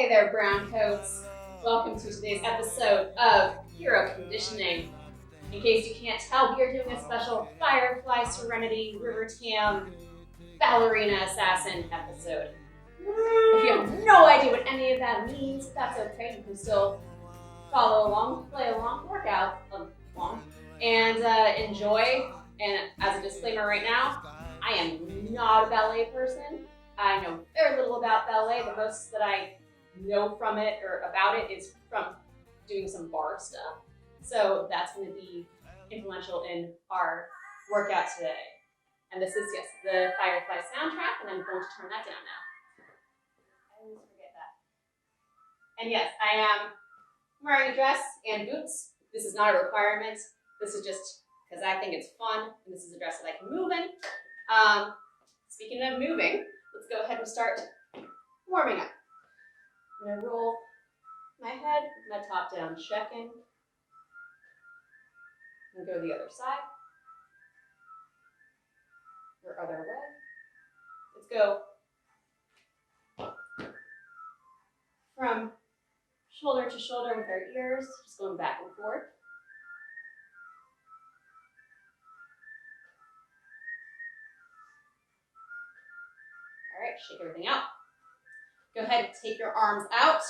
Hey there, Browncoats. Welcome to today's episode of Hero Conditioning. In case you can't tell, we are doing a special Firefly, Serenity, River Tam, Ballerina Assassin episode. If you have no idea what any of that means, that's okay. You can still follow along, play along, work out along, and enjoy. And as a disclaimer right now, I am not a ballet person. I know very little about ballet. The most that I know from it or about it is from doing some bar stuff. So that's going to be influential in our workout today. And this is, yes, the Firefly soundtrack, and I'm going to turn that down now. I always forget that. And yes, I am wearing a dress and boots. This is not a requirement. This is just because I think it's fun, and this is a dress that I can move in. Speaking of moving, let's go ahead and start warming up. I'm going to roll my head, my top down, checking. And go the other side. Or other way. Let's go from shoulder to shoulder with our ears, just going back and forth. All right, shake everything out. Go ahead and take your arms out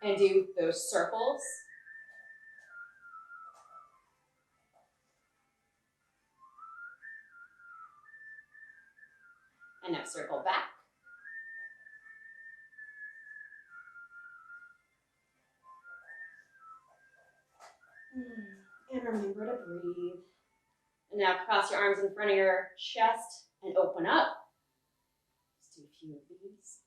and do those circles. And now circle back. And remember to breathe. And now cross your arms in front of your chest and open up. Let's do a few of these.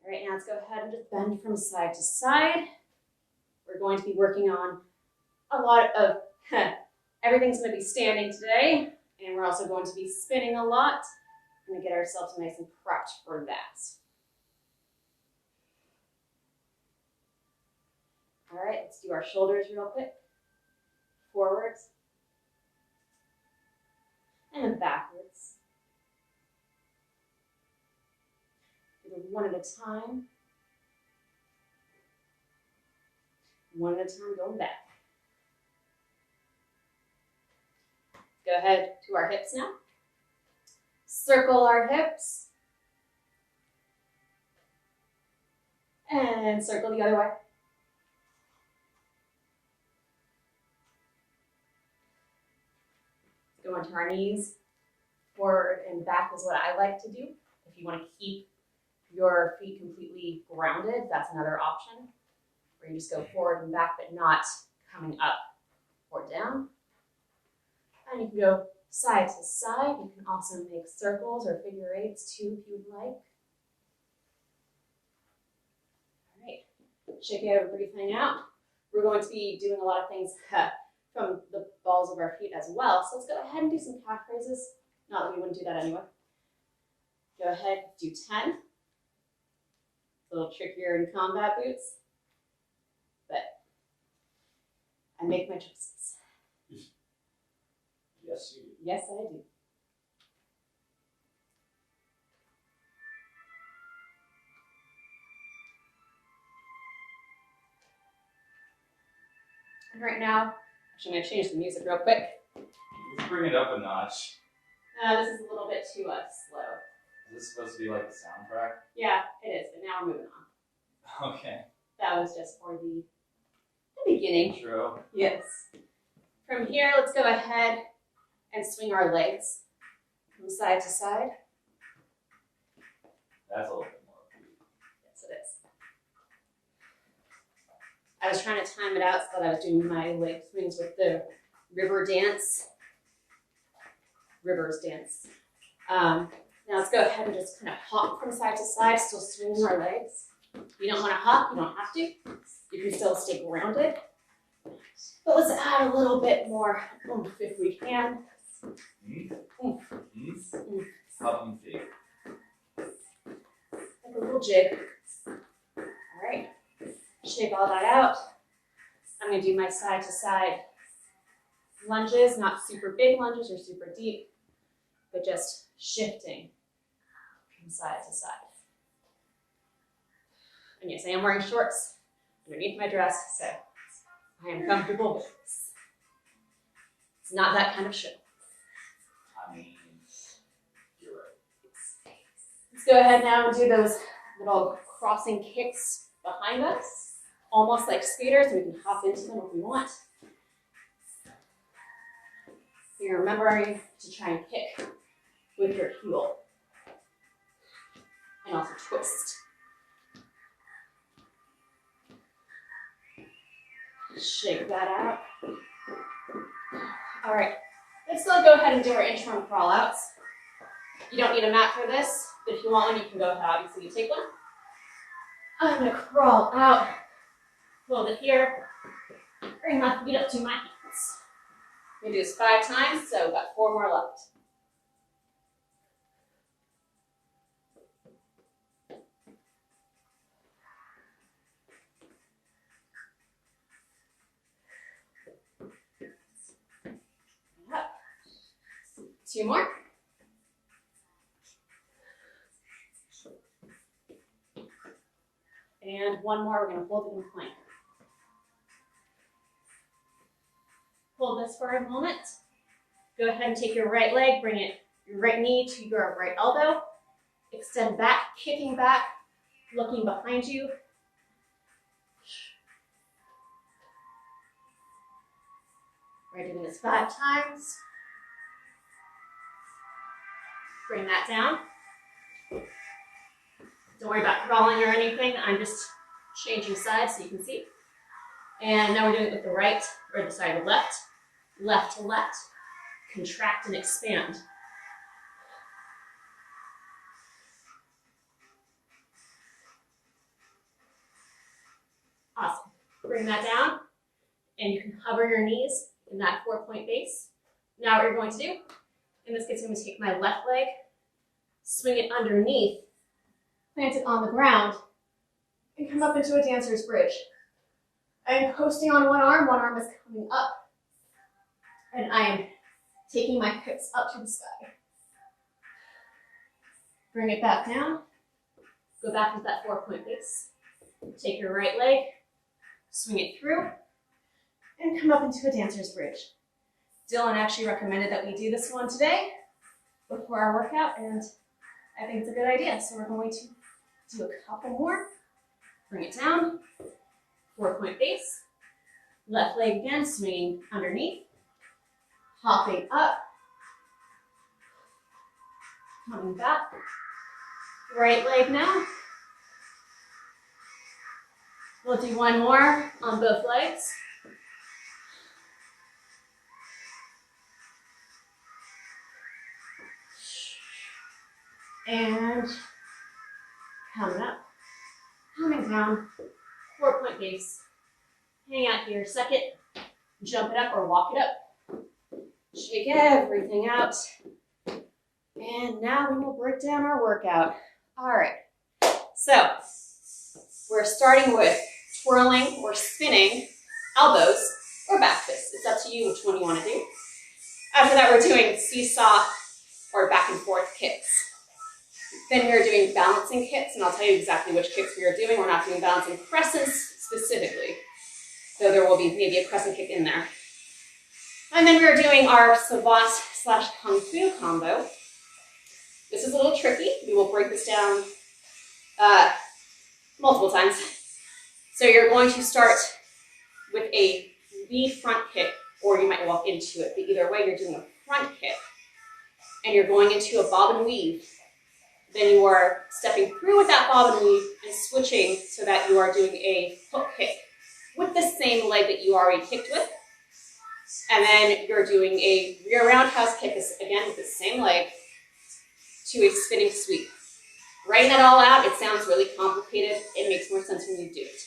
All right, now let's go ahead and just bend from side to side. We're going to be working on a lot of, everything's going to be standing today, and we're also going to be spinning a lot. We're going to get ourselves nice and prepped for that. All right, let's do our shoulders real quick. Forwards. And then backwards. Do them one at a time. One at a time, going back. Go ahead to our hips now. Circle our hips. And circle the other way. Go onto our knees. Forward and back is what I like to do. If you want to keep your feet completely grounded, that's another option. Where you just go forward and back, but not coming up or down. And you can go side to side. You can also make circles or figure eights too if you would like. All right, shake everything out. We're going to be doing a lot of things from the balls of our feet as well. So let's go ahead and do some calf raises. Not that we wouldn't do that anyway. Go ahead, do 10. A little trickier in combat boots, but I make my choices. Yes, you do. Yes, I do. And right now, actually, I'm going to change the music real quick. Let's bring it up a notch. This is a little bit too slow. Is this supposed to be like the soundtrack? Yeah, it is, but now we're moving on. Okay. That was just for the beginning. Intro. Yes. From here, let's go ahead and swing our legs from side to side. That's a little bit more. Yes, it is. I was trying to time it out so that I was doing my leg swings with the rivers dance. Now let's go ahead and just kind of hop from side to side, still swinging our legs. If you don't want to hop, you don't have to. You can still stay grounded. But let's add a little bit more oomph if we can. Oomph. Hop and fake. Like a little jig. All right. Shake all that out. I'm going to do my side to side lunges, not super big lunges or super deep, but just shifting from side to side. And yes, I am wearing shorts underneath my dress, so I am comfortable with this. It's not that kind of show. I mean, you're right. Let's go ahead now and do those little crossing kicks behind us, almost like skaters. We can hop into them if we want. You're remembering to try and kick with your heel and also twist. Shake that out. All right, let's still go ahead and do our interim crawl outs. You don't need a mat for this, but if you want one, you can go ahead. Obviously, you take one. I'm gonna crawl out, hold it here, bring my feet up to my hands. We do this 5 times, so we've got 4 more left. Up. 2 more. And 1 more, we're going to hold it in plank. Hold this for a moment. Go ahead and take your right leg, bring your right knee to your right elbow. Extend back, kicking back, looking behind you. We're doing this 5 times. Bring that down. Don't worry about crawling or anything. I'm just changing sides so you can see. And now we're doing it with the right or the side of the left. Left to left. Contract and expand. Awesome. Bring that down. And you can hover your knees in that 4-point base. Now what you're going to do, in this case I'm going to take my left leg, swing it underneath, plant it on the ground, and come up into a dancer's bridge. I am posting on one arm is coming up, and I am taking my hips up to the sky. Bring it back down, go back into that 4-point base. Take your right leg, swing it through, and come up into a dancer's bridge. Dylan actually recommended that we do this one today before our workout, and I think it's a good idea. So we're going to do a couple more. Bring it down, 4-point base. Left leg again, swinging underneath. Hopping up. Coming back. Right leg now. We'll do 1 more on both legs. And coming up, coming down, 4-point base. Hang out here a second, jump it up or walk it up. Shake everything out. And now we will break down our workout. All right, so we're starting with twirling or spinning elbows or back fists. It's up to you which one you want to do. After that, we're doing seesaw or back and forth kicks. Then we are doing balancing kicks, and I'll tell you exactly which kicks we are doing. We're not doing balancing crescents specifically, though there will be maybe a crescent kick in there. And then we are doing our savant / kung fu combo. This is a little tricky. We will break this down multiple times. So you're going to start with a lead front kick, or you might walk into it, but either way, you're doing a front kick, and you're going into a bob and weave. Then you are stepping through with that bob and weave and switching so that you are doing a hook kick with the same leg that you already kicked with. And then you're doing a rear roundhouse kick, again with the same leg, to a spinning sweep. Writing that all out, it sounds really complicated. It makes more sense when you do it.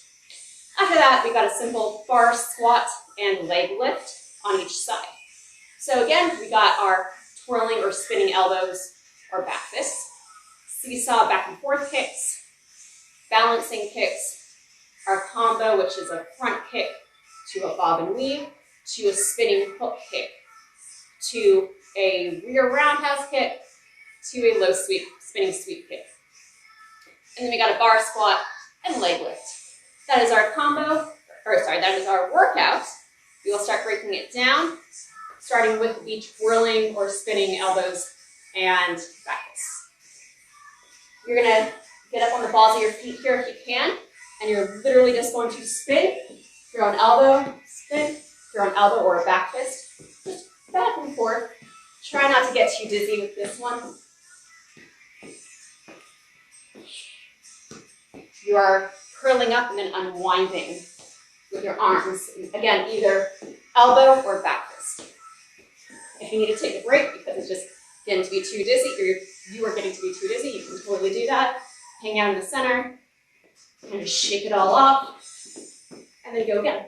After that, we've got a simple bar squat and leg lift on each side. So again, we got our twirling or spinning elbows or back fists. Seesaw back and forth kicks, balancing kicks, our combo, which is a front kick to a bob and weave, to a spinning hook kick, to a rear roundhouse kick, to a low sweep, spinning sweep kick. And then we got a bar squat and leg lift. That is our combo, that is our workout. We will start breaking it down, starting with the twirling or spinning elbows and back kicks. You're gonna get up on the balls of your feet here if you can, and you're literally just going to spin, throw an elbow, spin, throw an elbow or a back fist, just back and forth. Try not to get too dizzy with this one. You are curling up and then unwinding with your arms. Again, either elbow or back fist. If you need to take a break because it's just getting to be too dizzy, or you are getting to be too dizzy, you can totally do that. Hang out in the center, kind of shake it all off, and then go again.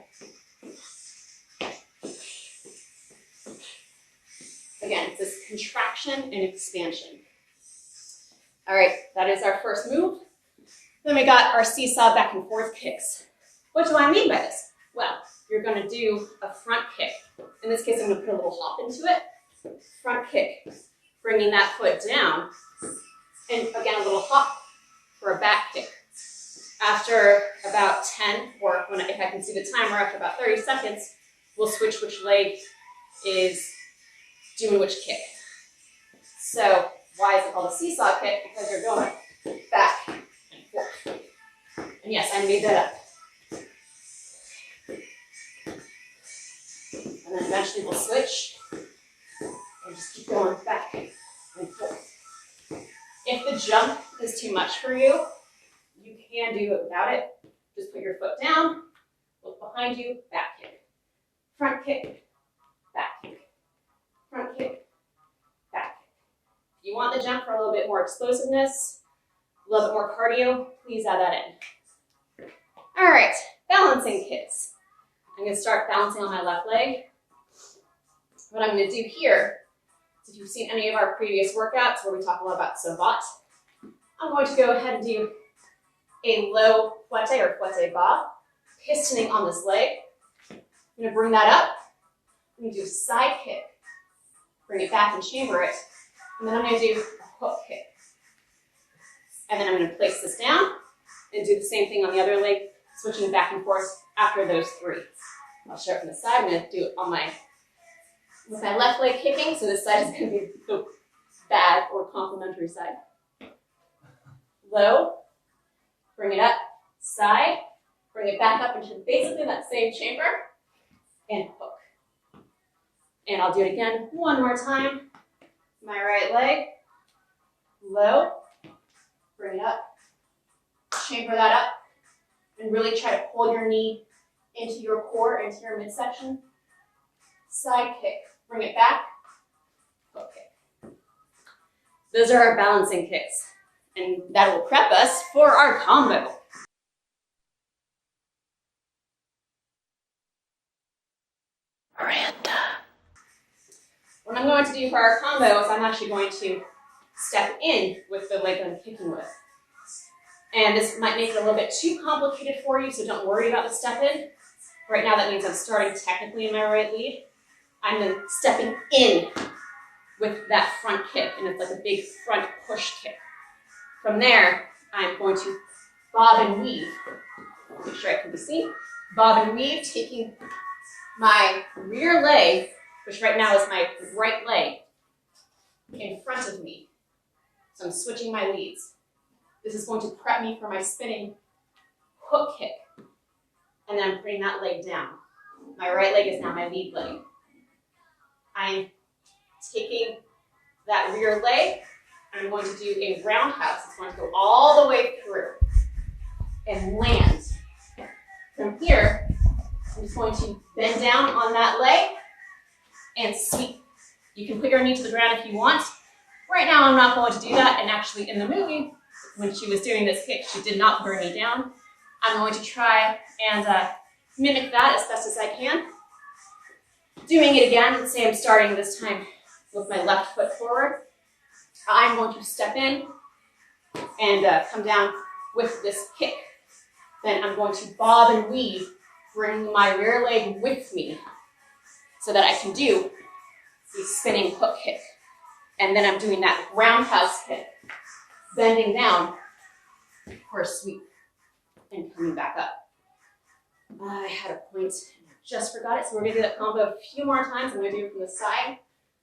Again, it's this contraction and expansion. All right, that is our first move. Then we got our seesaw back and forth kicks. What do I mean by this? Well, you're gonna do a front kick. In this case, I'm gonna put a little hop into it. Front kick, bringing that foot down. And again, a little hop for a back kick. After about 10, or if I can see the timer, after about 30 seconds, we'll switch which leg is doing which kick. So, why is it called a seesaw kick? Because you're going back and forth. And yes, I made that up. And then eventually we'll switch and just keep going back and forth. If the jump is too much for you, you can do it without it. Just put your foot down, look behind you, back kick. Front kick, back kick. Front kick, back kick. If you want the jump for a little bit more explosiveness, a little bit more cardio, please add that in. All right, balancing kicks. I'm gonna start balancing on my left leg. What I'm gonna do here is, if you've seen any of our previous workouts where we talk a lot about savate, I'm going to go ahead and do a low fouette or fouette bas, pistoning on this leg. I'm gonna bring that up. I'm gonna do a side kick, bring it back and chamber it, and then I'm gonna do a hook kick. And then I'm gonna place this down and do the same thing on the other leg, switching back and forth after those three. I'll start from the side. I'm gonna do it on with my left leg kicking, so this side is gonna be the bad or complementary side. Low, bring it up, side, bring it back up into basically that same chamber, and hook. And I'll do it again one more time. My right leg, low, bring it up, chamber that up, and really try to pull your knee into your core, into your midsection. Side kick, bring it back, hook kick. Those are our balancing kicks, and that will prep us for our combo. Miranda. What I'm going to do for our combo is I'm actually going to step in with the leg I'm kicking with. And this might make it a little bit too complicated for you, so don't worry about the step in. Right now that means I'm starting technically in my right lead. I'm then stepping in with that front kick, and it's like a big front push kick. From there, I'm going to bob and weave. Make sure I can be seen. Bob and weave, taking my rear leg, which right now is my right leg, in front of me. So I'm switching my leads. This is going to prep me for my spinning hook kick. And then I'm putting that leg down. My right leg is now my lead leg. I'm taking that rear leg, and I'm going to do a roundhouse. It's going to go all the way through and land. From here, I'm just going to bend down on that leg and sweep. You can put your knee to the ground if you want. Right now, I'm not going to do that. And actually, in the movie, when she was doing this kick, she did not put her knee down. I'm going to try and mimic that as best as I can. Doing it again, let's say I'm starting this time with my left foot forward. I'm going to step in and come down with this kick. Then I'm going to bob and weave, bring my rear leg with me so that I can do the spinning hook kick. And then I'm doing that roundhouse kick, bending down for a sweep and coming back up. I had a point and I just forgot it, so we're gonna do that combo a few more times. I'm gonna do it from the side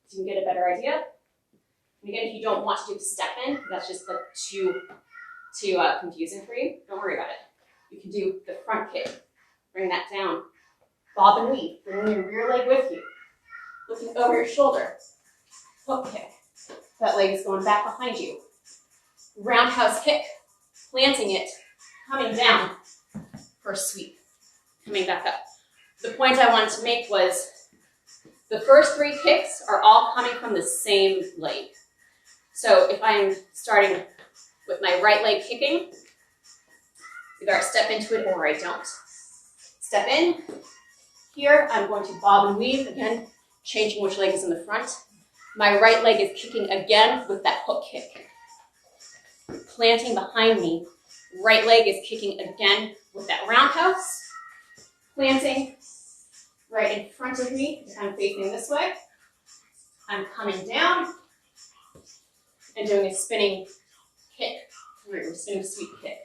so you can get a better idea. And again, if you don't want to do step in, that's just like too confusing for you, don't worry about it. You can do the front kick, bring that down, bob and weave, bringing your rear leg with you, looking over your shoulder, hook kick, that leg is going back behind you, roundhouse kick, planting it, coming down for a sweep, coming back up. The point I wanted to make was the first 3 kicks are all coming from the same leg. So if I'm starting with my right leg kicking, either I step into it or I don't. Step in. Here, I'm going to bob and weave, again, changing which leg is in the front. My right leg is kicking again with that hook kick. Planting behind me, right leg is kicking again with that roundhouse. Planting right in front of me, if I'm facing this way. I'm coming down and doing a spinning kick through, spinning sweep kick.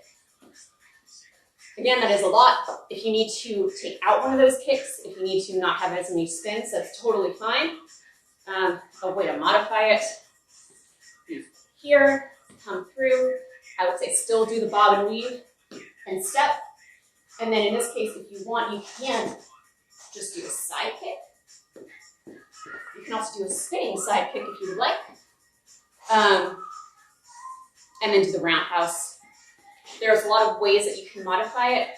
Again, that is a lot. If you need to take out one of those kicks, if you need to not have as many spins, that's totally fine. A way to modify it. Here, come through. I would say still do the bob and weave and step. And then in this case, if you want, you can just do a side kick. You can also do a spinning side kick if you would like. And then do the roundhouse. There's a lot of ways that you can modify it.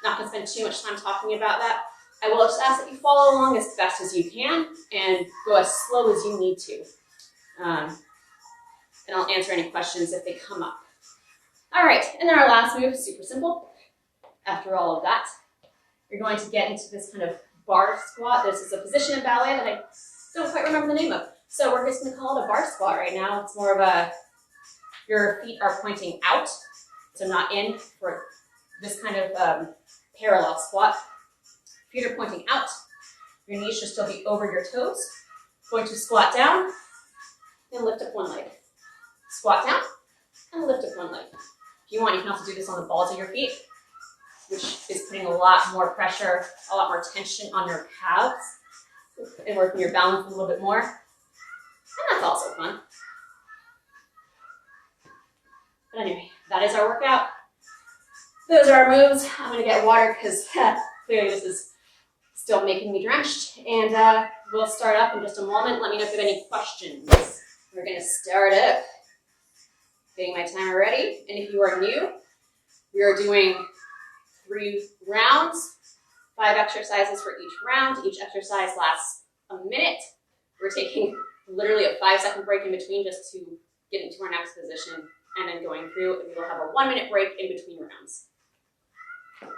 Not going to spend too much time talking about that. I will just ask that you follow along as fast as you can and go as slow as you need to. And I'll answer any questions if they come up. All right, and then our last move is super simple. After all of that, you're going to get into this kind of bar squat. This is a position in ballet that I don't quite remember the name of. So we're just going to call it a bar squat right now. It's more of a, your feet are pointing out, so not in for this kind of parallel squat. Feet are pointing out. Your knees should still be over your toes. Going to squat down and lift up one leg. Squat down and lift up one leg. If you want, you can also do this on the balls of your feet, which is putting a lot more pressure, a lot more tension on your calves and working your balance a little bit more. And that's also fun. But anyway, that is our workout. Those are our moves. I'm going to get water because clearly this is still making me drenched. And we'll start up in just a moment. Let me know if you have any questions. We're going to start up. Getting my timer ready. And if you are new, we are doing 3 rounds, 5 exercises for each round. Each exercise lasts a minute. We're taking literally a 5-second break in between just to get into our next position and then going through, and we will have a 1-minute break in between rounds. For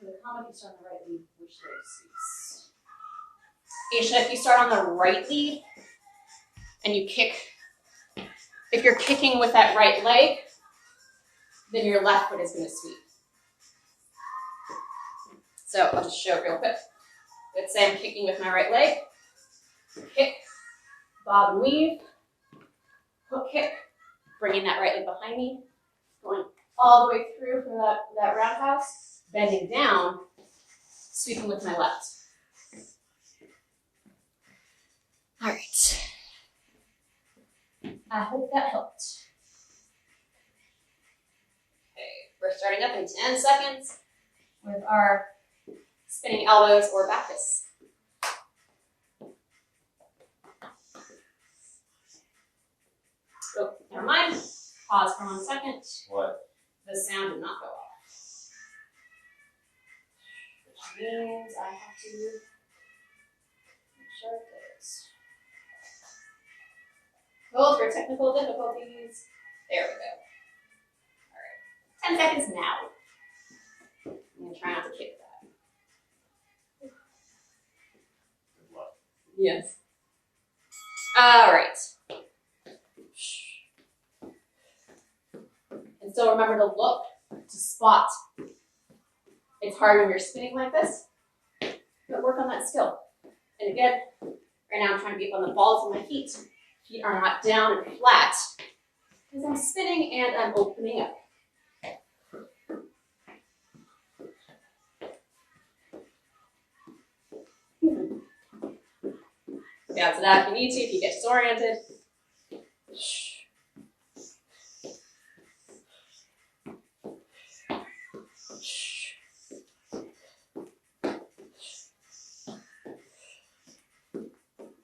the combo, if you start on the right lead, which leg suits? Aisha, if you start on the right lead and you kick, if you're kicking with that right leg, then your left foot is going to sweep. So I'll just show it real quick. Let's say I'm kicking with my right leg. Kick, bob and weave, hook kick, bringing that right leg behind me, going all the way through for that roundhouse, bending down, sweeping with my left. All right. I hope that helped. Okay, we're starting up in 10 seconds with our spinning elbows or back fists. Oh, never mind. Pause for 1 second. What? The sound did not go off. Which means I have to make sure it is. Hold for technical difficulties. There we go. All right. 10 seconds now. I'm going to try not to kick that. Good luck. Yes. All right. And still remember to look, to spot. It's hard when you're spinning like this, but work on that skill. And again, right now I'm trying to be up on the balls of my feet. Feet are not down and flat. Because I'm spinning and I'm opening up. Bounce it out if you need to, if you get disoriented.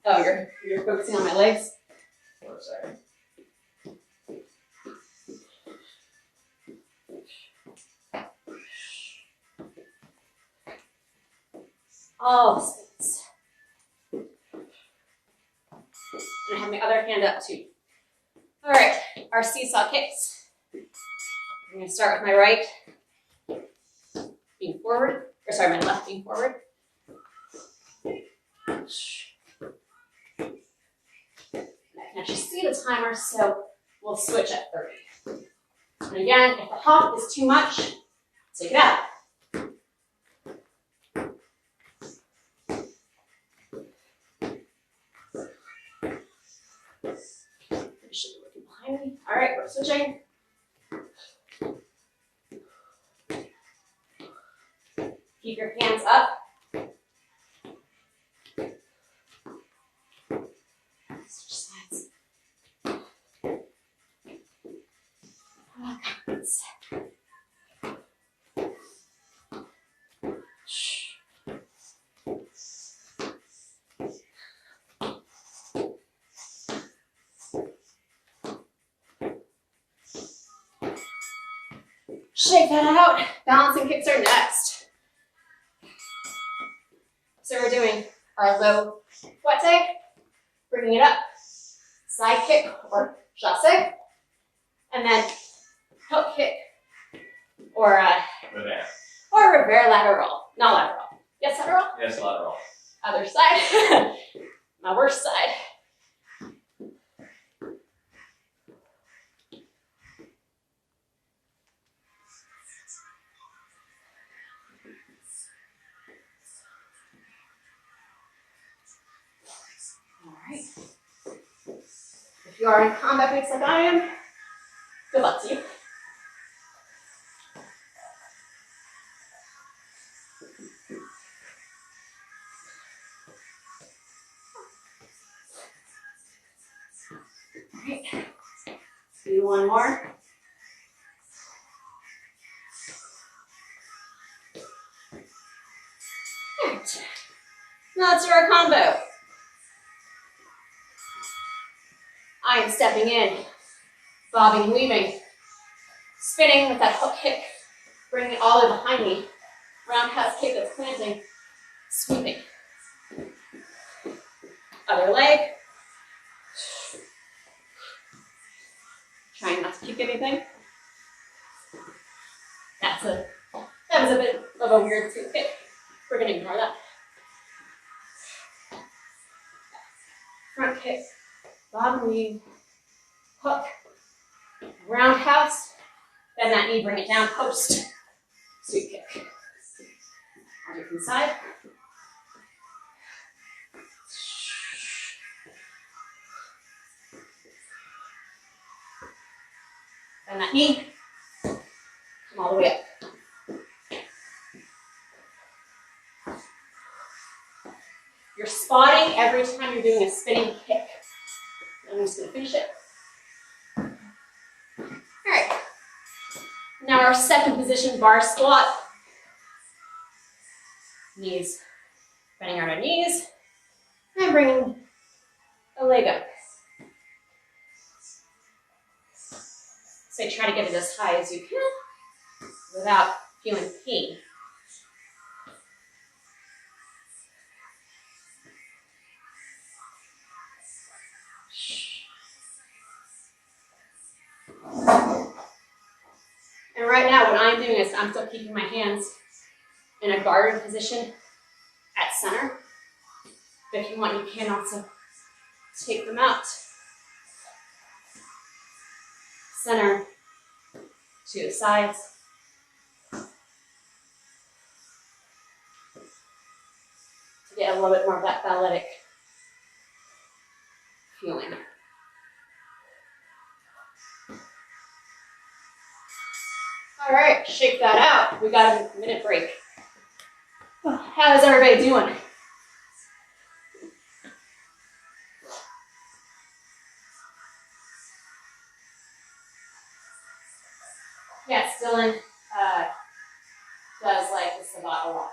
Oh, you're focusing on my legs? For a second. All spins. And I have my other hand up too. All right, our seesaw kicks. I'm gonna start with my right being forward, or sorry, my left being forward. And I can actually see the timer, so we'll switch at 30. And again, if the hop is too much, take it out. Should be looking behind me. All right, we're switching. Keep your hands up. Switch sides. Shake that out. Balancing kicks are next. So we're doing our low fouette, bringing it up, side kick or chasse, and then hook kick or revers lateral. Not lateral. Yes, lateral? Yes, lateral. Other side. My worst side. Alright. If you are in combat boots like I am, good luck to you. Alright. Do one more. Alright. Now let's do our combo. I am stepping in, bobbing and weaving, spinning with that hook kick, bringing it all the way behind me. Roundhouse kick that's planting, sweeping. Other leg. Trying not to kick anything. That was a bit of a weird sweep kick. We're gonna ignore that. Front kick. Bottom weave, hook, roundhouse, bend that knee, bring it down, post, sweep kick. On different side. Bend that knee, come all the way up. You're spotting every time you're doing a spinning kick. I'm just going to finish it. All right. Now our second position, bar squat. Knees, bending out our knees, and bringing a leg up. So try to get it as high as you can without feeling pain. And right now, what I'm doing is I'm still keeping my hands in a guarded position at center. But if you want, you can also take them out. Center to the sides. To get a little bit more of that balletic feeling. All right, shake that out. We got a minute break. How's everybody doing? Yes, Dylan does like the Saga a lot.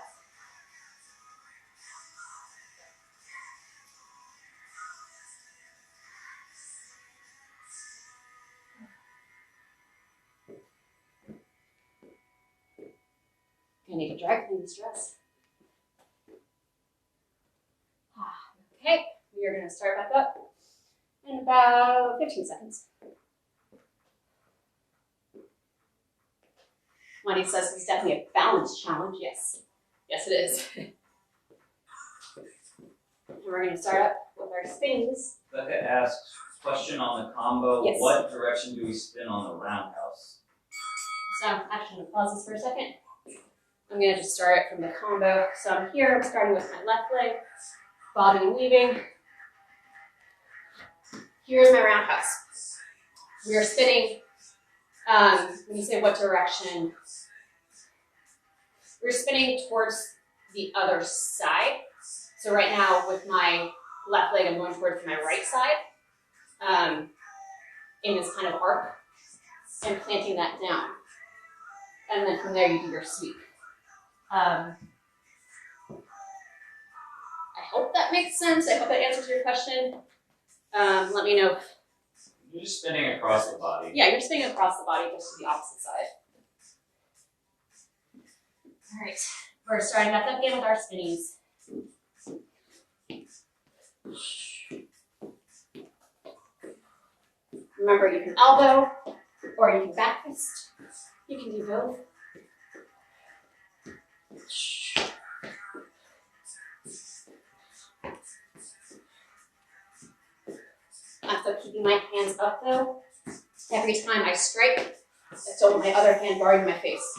I need to dry clean this dress. Okay, we are going to start back up in about 15 seconds. Wendy says it's definitely a balance challenge. Yes. Yes, it is. And we're going to start up with our spins. Becca asks, question on the combo. Yes. What direction do we spin on the roundhouse? So I'm actually going to pause this for a second. I'm going to just start it from the combo. So I'm here, I'm starting with my left leg, bobbing and weaving. Here's my roundhouse. We are spinning, when you say what direction, we're spinning towards the other side. So right now with my left leg, I'm going towards my right side in this kind of arc and planting that down. And then from there you do your sweep. I hope that makes sense. I hope that answers your question. Let me know. You're just spinning across the body. Yeah, you're spinning across the body just to the opposite side. All right, we're starting back up again with our spinnies. Remember, you can elbow or you can back fist. You can do both. I'm still keeping my hands up though. Every time I strike, I still want my other hand guarding my face.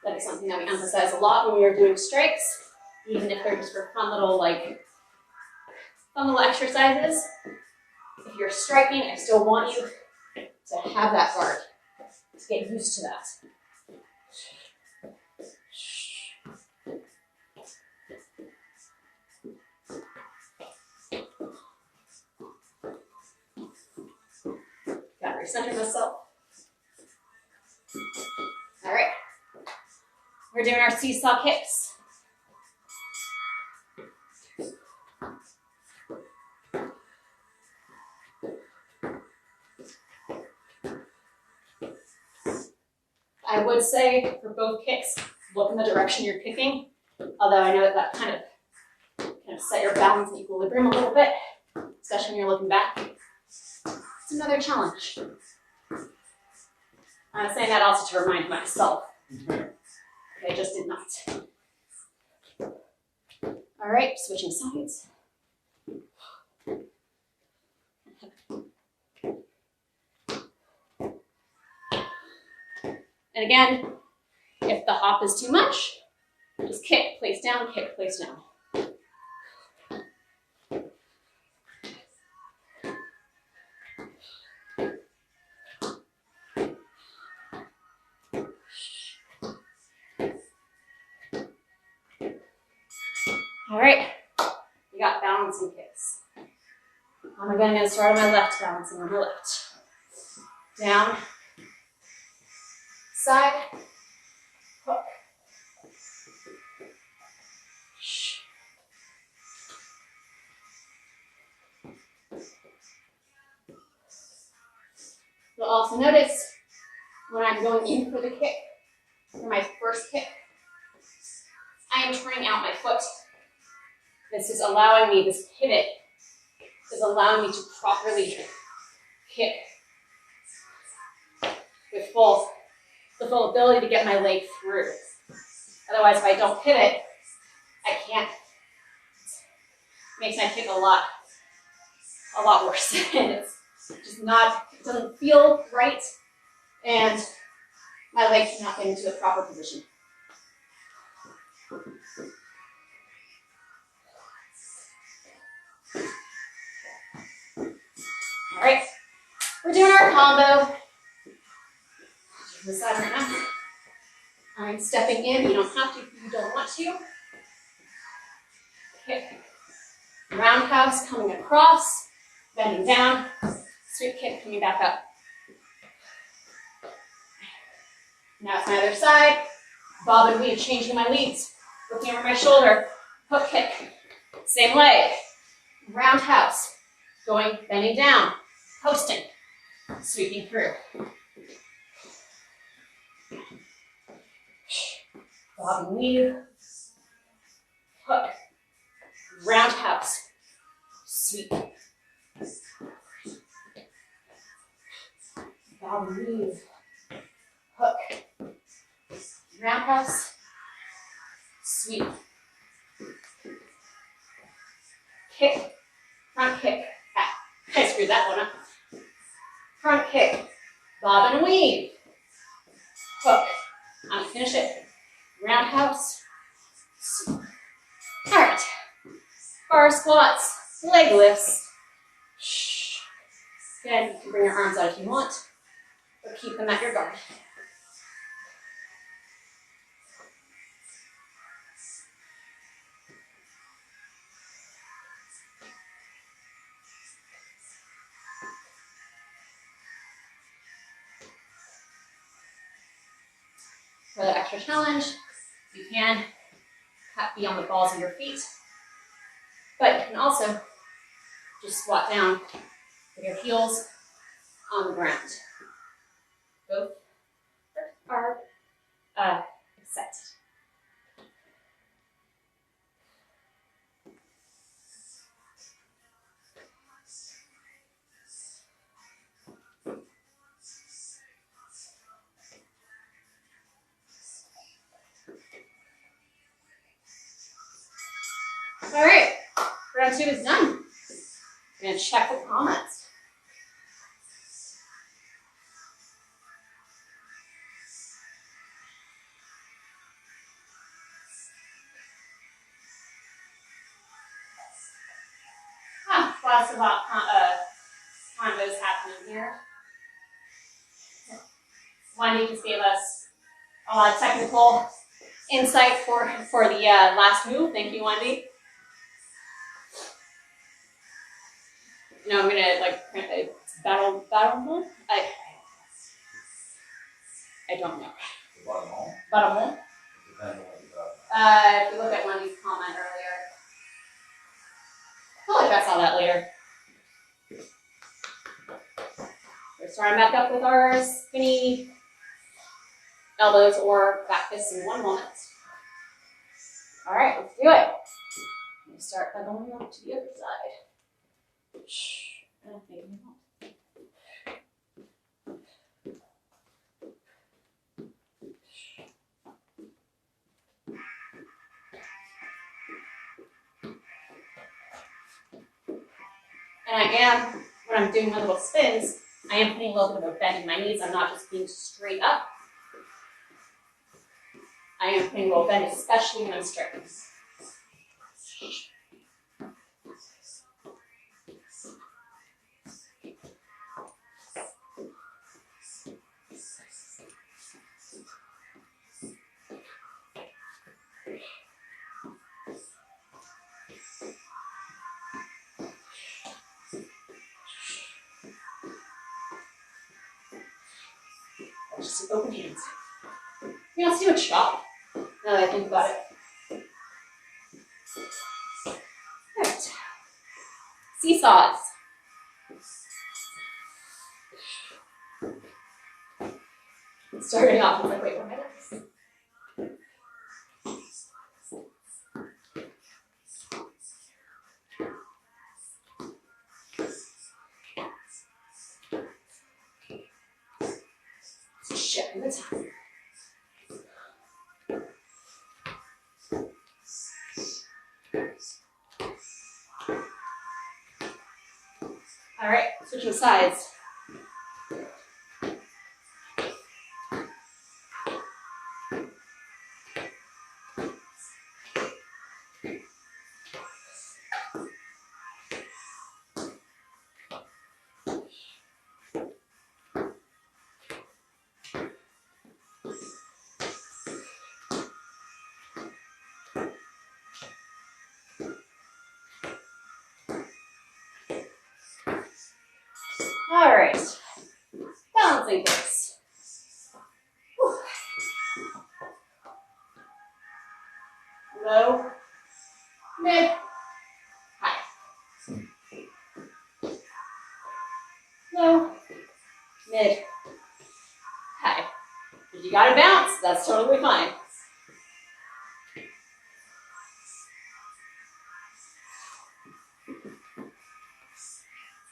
That is something that we emphasize a lot when we are doing strikes, even if they're just for fun little exercises. If you're striking, I still want you to have that guard, to get used to that. Gotta recenter myself. All right. We're doing our seesaw kicks. I would say for both kicks, look in the direction you're kicking. Although I know that kind of set your balance and equilibrium a little bit, especially when you're looking back. It's another challenge. I'm saying that also to remind myself. I just did not. All right, switching sides. And again, if the hop is too much, just kick, place down, kick, place down. All right, we got balancing kicks. I'm again going to start on my left, balancing on my left. Down, side, hook. You'll also notice when I'm going in for the kick, for my first kick, I am turning out my foot. This is allowing me, this pivot is allowing me to properly kick with the full ability to get my leg through. Otherwise, if I don't pivot, I can't. It makes my kick a lot worse. It's just not, it doesn't feel right, and my leg cannot get into a proper position. All right, doing our combo. This side right now. I'm stepping in. You don't have to if you don't want to. Kick. Roundhouse coming across, bending down. Sweep kick coming back up. Now it's my other side. Bob and weave, changing my leads. Looking over my shoulder. Hook kick. Same leg. Roundhouse. Going, bending down. Posting. Sweeping through. Bob and weave. Hook. Roundhouse. Sweep. Bob and weave. Hook. Roundhouse. Sweep. Kick. Front kick. Ah, I screwed that one up. Front kick. Bob and weave. Hook. I'm gonna finish it. Roundhouse. Sweep. All right. Bar squats. Leg lifts. Again, you can bring your arms out if you want, but keep them at your guard. For the extra challenge, you can be on the balls of your feet, but you can also just squat down with your heels on the ground. Both are set. All right, round 2 is done. We're going to check the comments. Lots of combos happening here. Wendy just gave us a lot of technical insight for the last move. Thank you, Wendy. You know, I'm gonna like print a battle move. I don't know. Battle move. If you look at Wendy's comment earlier, I feel like I saw that later. We're starting back up with our spinny elbows or back fists in 1 moment. All right, let's do it. We'll start by going up to the other side. And I am, when I'm doing my little spins, I am putting a little bit of a bend in my knees. I'm not just being straight up. I am putting a little bend, especially when I'm straight. Just open hands. You know, let's do a chop. Now that I think about it. Right. Seesaws. Starting off, it's like, wait, what am I doing? Checking the time. All right, switching sides. All right. Balancing kicks. Whew. Low, mid, high. Low, mid, high. If you gotta bounce, that's totally fine.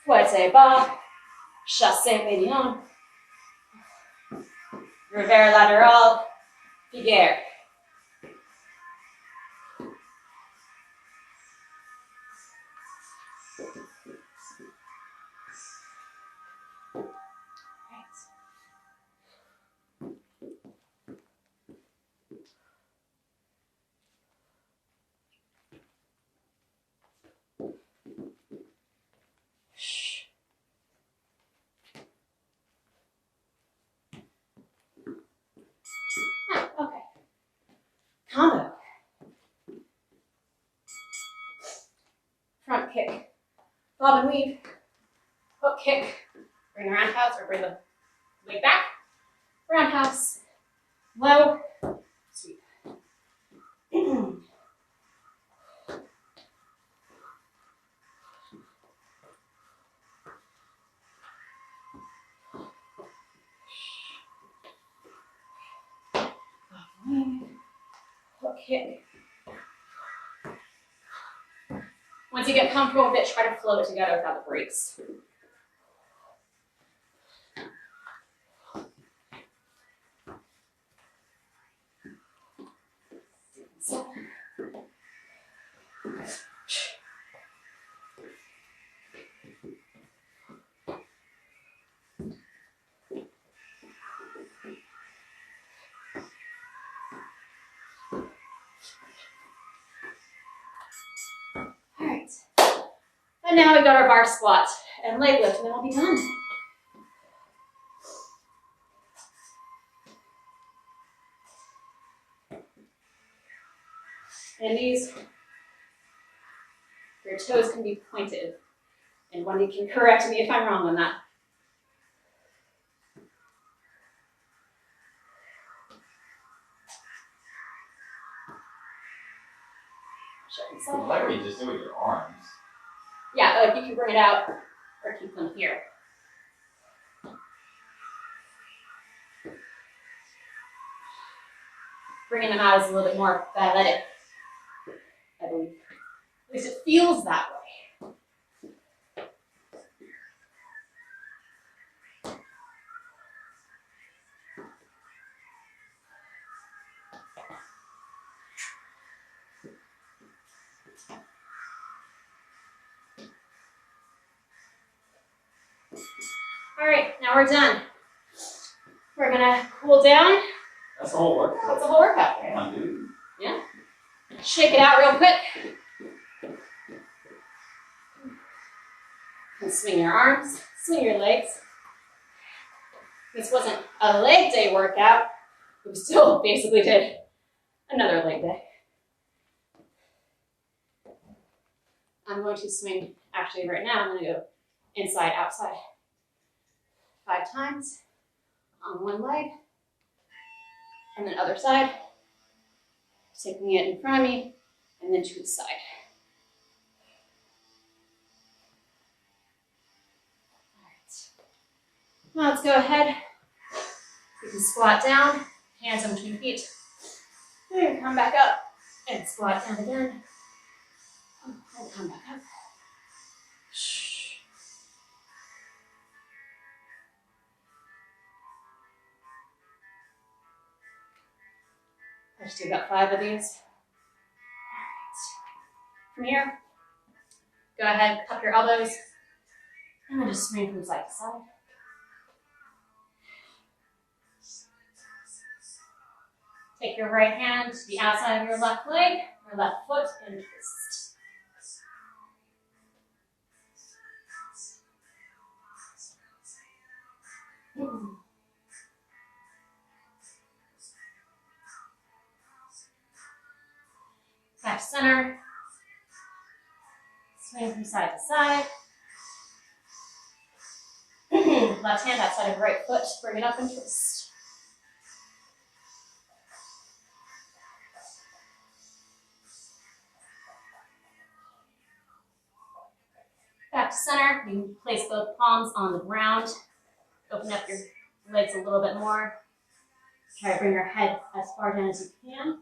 Fouette bas, chassé médian, revers latéral, figure. Okay. Combo. Front kick. Bob and weave. Hook kick. Bring the roundhouse or bring the leg back. Roundhouse. Low. Sweep. Hook kick. Once you get comfortable with it, try to flow it together without the breaks. Alright. And now we got our bar squat and leg lift, and then we'll be done. And these, your toes can be pointed, and one of you can correct me if I'm wrong on that. Why don't you just do it with your arms? Yeah, like you can bring it out or keep them here. Bringing them out is a little bit more balletic, I believe. At least it feels that way. All right, now we're done. We're gonna cool down. That's the whole workout. That's the whole workout. Come on, dude. Yeah. Shake it out real quick. And swing your arms, swing your legs. This wasn't a leg day workout, but we still basically did another leg day. I'm going to swing, actually right now, I'm going to go inside, outside. 5 times on one leg, and then other side. Taking it in front of me, and then to the side. All right. Now let's go ahead. You can squat down, hands in between feet. And come back up, and squat down again. And come back up. Let's do about 5 of these. All right. From here, go ahead, cup your elbows, and then just swing from side to side. Take your right hand to the outside of your left leg, or left foot, and twist. Back to center. Swing from side to side. left hand outside of right foot. Bring it up and twist. Back to center. You can place both palms on the ground. Open up your legs a little bit more. Try to bring your head as far down as you can.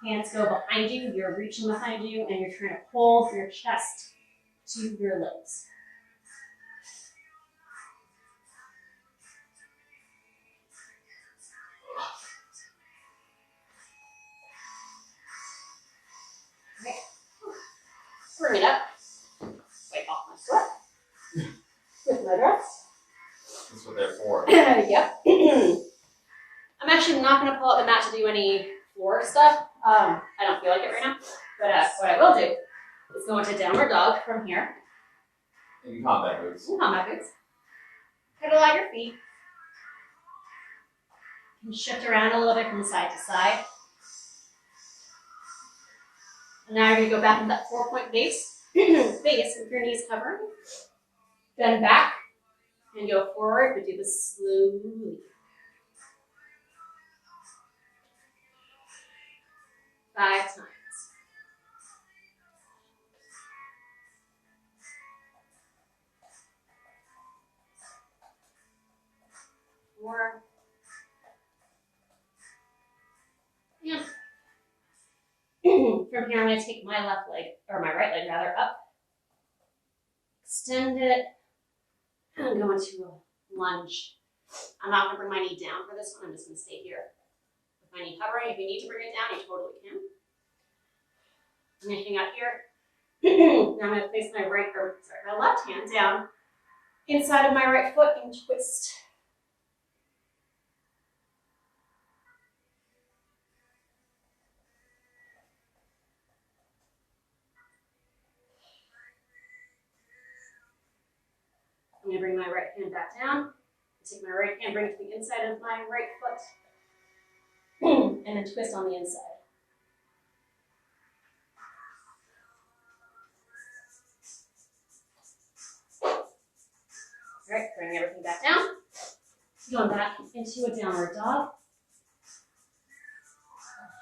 Hands go behind you. You're reaching behind you and you're trying to hold your chest to your legs. Okay. Bring it up. Wipe off my sweat with my dress. That's what they're for. Yep. I'm actually not going to pull out the mat to do any floor stuff. I don't feel like it right now. But what I will do is go into downward dog from here. In combat boots. In combat boots. Pedal out your feet. You can shift around a little bit from side to side. And now you're going to go back into that 4-point base. Base with your knees covering. Bend back and go forward, but do this slowly. 5 times. More. Yeah. From here, I'm going to take my left leg, or my right leg rather, up. Extend it. And go into a lunge. I'm not going to bring my knee down for this one. I'm just going to stay here with my knee covering. If you need to bring it down, you totally can. I'm going to hang out here. Now I'm going to place my my left hand down inside of my right foot and twist. I'm going to bring my right hand back down. Take my right hand, bring it to the inside of my right foot. And then twist on the inside. All right, bring everything back down. Going back into a downward dog.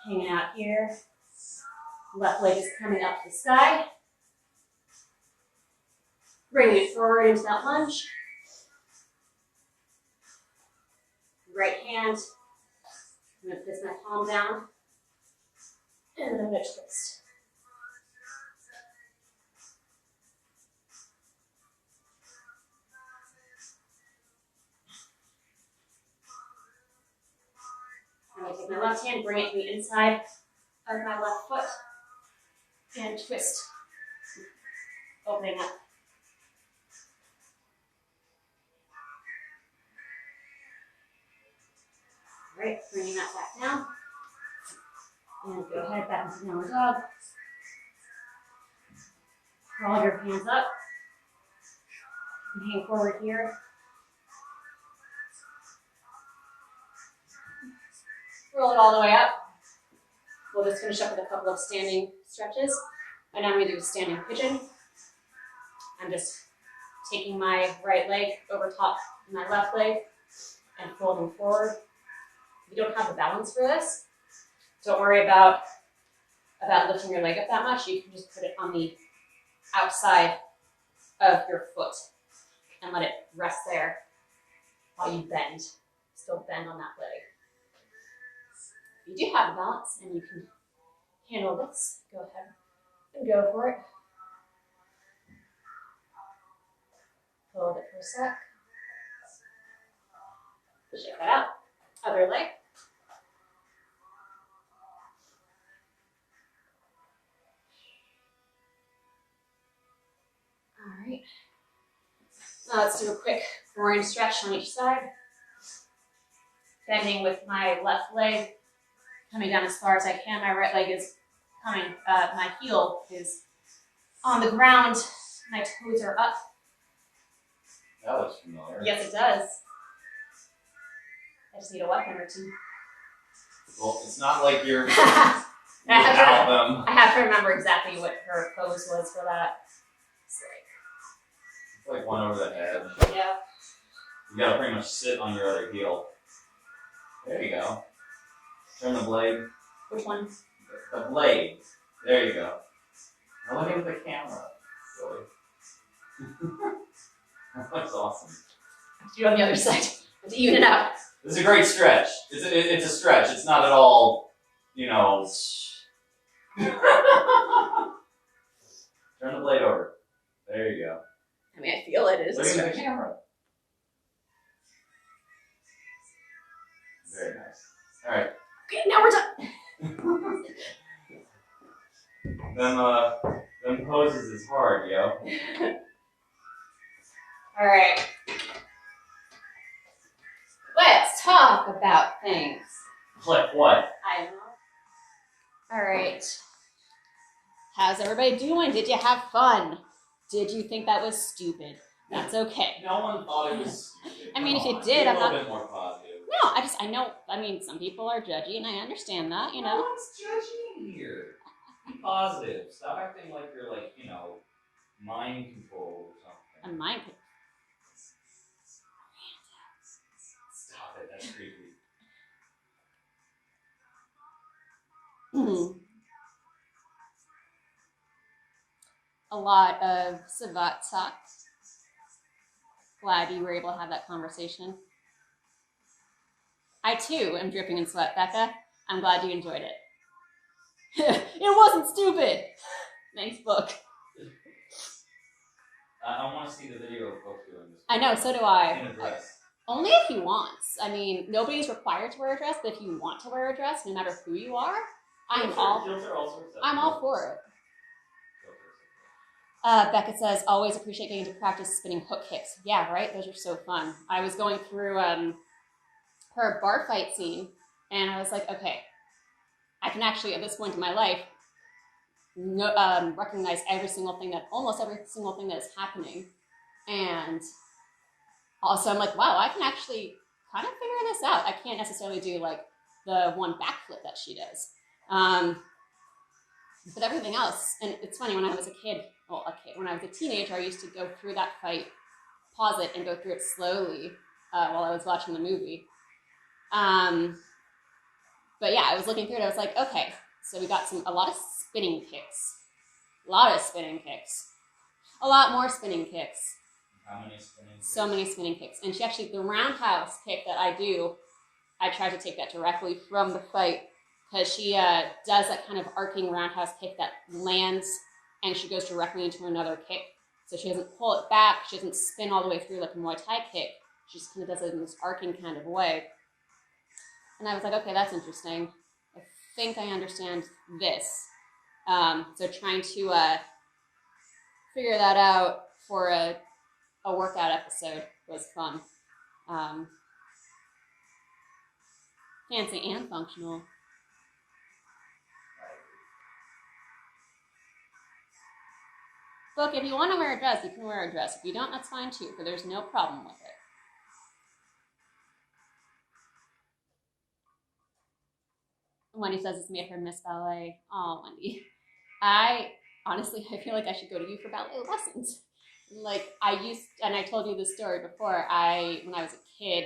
Hanging out here. Left leg is coming up to the sky. Bringing it forward into that lunge. Right hand. I'm going to place my palm down. And then I'm going to twist. I'm going to take my left hand, bring it to the inside of my left foot, and twist. Opening up. All right, bringing that back down. And go ahead, back into downward dog. Crawl your hands up. And hang forward here. Roll it all the way up. We'll just finish up with a couple of standing stretches. And now I'm going to do a standing pigeon. I'm just taking my right leg over top of my left leg and folding forward. If you don't have the balance for this, don't worry about lifting your leg up that much. You can just put it on the outside of your foot and let it rest there while you bend. Still bend on that leg. If you do have the balance and you can handle this, go ahead and go for it. Hold it for a sec. Shake that out. Other leg. All right. Now let's do a quick groin stretch on each side. Bending with my left leg, coming down as far as I can. My right leg is coming, my heel is on the ground. My toes are up. That looks familiar. Yes, it does. I just need a weapon or two. Well, it's not like you're I without them. have to remember exactly what her pose was for that. like one over the head. Yeah. You gotta pretty much sit on your other heel. There you go. Turn the blade. Which one? The blade. There you go. Now look at the camera. Silly. That looks awesome. Do on the other side. To even it out. This is a great stretch. It's a stretch. It's not at all, you know. Turn the blade over. There you go. I mean, I feel it is. Look at the camera. Very nice. All right. Okay, now we're done. Them poses is hard, yo. All right. Let's talk about things. Like what? I don't know. All right. How's everybody doing? Did you have fun? Did you think that was stupid? That's okay. No one thought it was stupid. I mean, if you did, I'm not. A little bit more positive. No, I know. I mean, some people are judgy, and I understand that. You know. No one's judging here. Be positive. Stop acting like you're like, you know, mind control or something. A mind control. Stop it. That's creepy. A lot of Savat talk. Glad you were able to have that conversation. I too am dripping in sweat, Becca. I'm glad you enjoyed it. It wasn't stupid. Thanks, Book. I want to see the video of Book doing this. I know, so do I. In a dress. Only if he wants. I mean, nobody's required to wear a dress, but if you want to wear a dress, no matter who you are, I'm all for it. Becca says, always appreciate getting to practice spinning hook kicks. Yeah, right? Those are so fun. I was going through her bar fight scene, and I was like, okay, I can actually, at this point in my life, recognize almost every single thing that is happening. And also I'm like, wow, I can actually kind of figure this out. I can't necessarily do like the one backflip that she does. But everything else, and it's funny, when I was when I was a teenager, I used to go through that fight, pause it, and go through it slowly while I was watching the movie. But yeah, I was looking through it, I was like, okay, so we got a lot of spinning kicks. A lot of spinning kicks. A lot more spinning kicks. How many spinning kicks? So many spinning kicks. And she actually, the roundhouse kick that I do, I try to take that directly from the fight, because she does that kind of arcing roundhouse kick that lands and she goes directly into another kick. So she doesn't pull it back, she doesn't spin all the way through like a Muay Thai kick. She just kind of does it in this arcing kind of way. And I was like, okay, that's interesting. I think I understand this. So trying to figure that out for a workout episode was fun. Fancy and functional. Look, if you want to wear a dress, you can wear a dress. If you don't, that's fine too, but there's no problem with it. Wendy says it's made her miss ballet. Oh, Wendy. I feel like I should go to you for ballet lessons. Like, and I told you this story before, when I was a kid,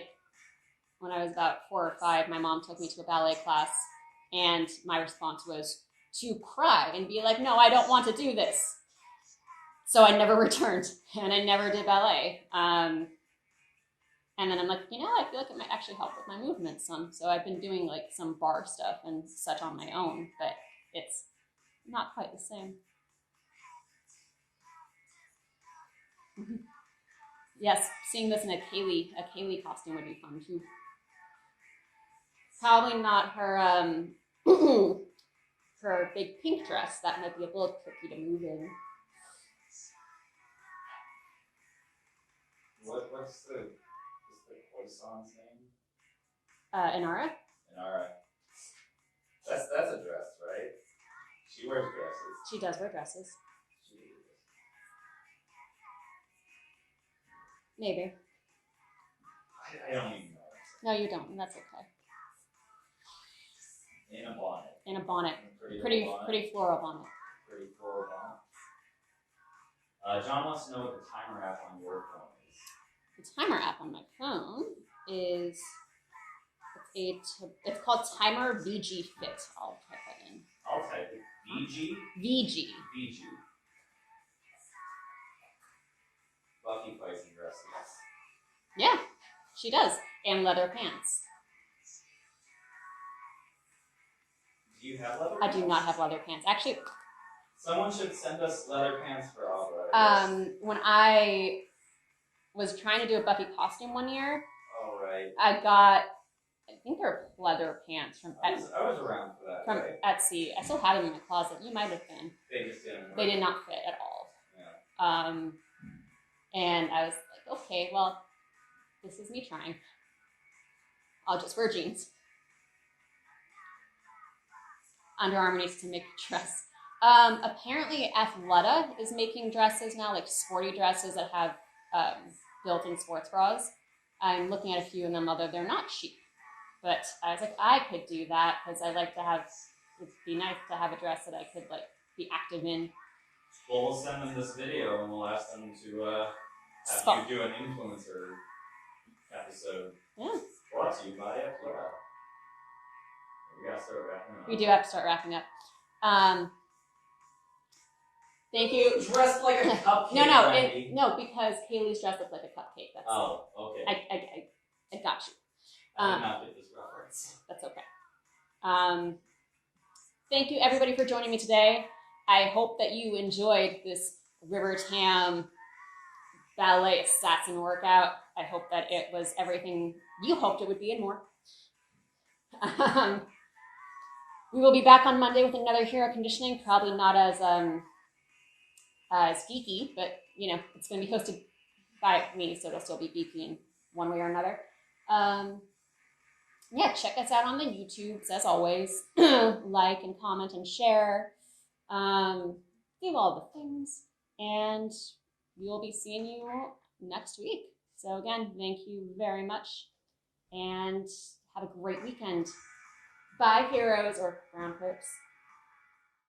when I was about 4 or 5, my mom took me to a ballet class, and my response was to cry and be like, no, I don't want to do this. So I never returned, and I never did ballet. And then I'm like, I feel like it might actually help with my movements some. So I've been doing like some bar stuff and such on my own, but it's not quite the same. Yes, seeing this in a Kaylee costume would be fun too. Probably not her her big pink dress. That might be a little tricky to move in. What's the croissant's name? Inara? Inara. That's a dress, right? She wears dresses. She does wear dresses. Maybe. I don't even know. No, you don't. That's okay. In a bonnet. In a bonnet. Pretty floral bonnet. Pretty floral bonnet. John wants to know what the timer app on your phone is. The timer app on my phone is it's called Timer VG Fit. I'll type that in. I'll type it. VG? VG. VG. Buffy fights and dresses. Yeah, she does. And leather pants. Do you have leather I pants? do not have leather pants. Actually, someone should send us leather pants for Abra. when I was trying to do a Buffy costume one year, oh, right. I got, I think they're leather pants from I was around for that. from right? Etsy. I still have them in my closet. You might have been. They just didn't work. They did not fit at all. Yeah. And I was like, okay, well, this is me trying. I'll just wear jeans. Under Armour needs to make a dress. Apparently Athleta is making dresses now, like sporty dresses that have built-in sports bras. I'm looking at a few of them, although they're not cheap. But I was like, I could do that because I like to have, it'd be nice to have a dress that I could like be active in. Well, we'll send them this video and we'll ask them to have you do an influencer episode. Yeah. Brought to you by Abra. We gotta start wrapping up. We do have to start wrapping up. Thank you. Dressed like a cupcake. No, because Kaylee's dressed up like a cupcake. That's, okay. I got you. I did not get this reference. That's okay. Thank you everybody for joining me today. I hope that you enjoyed this River Tam Ballet Assassin workout. I hope that it was everything you hoped it would be and more. We will be back on Monday with another hero conditioning, probably not as geeky, but you know, it's going to be hosted by me, so it'll still be geeky in one way or another. Yeah, check us out on the YouTubes as always. Like and comment and share. Do all the things, and we will be seeing you next week. So again, thank you very much, and have a great weekend. Bye, heroes or browncoats.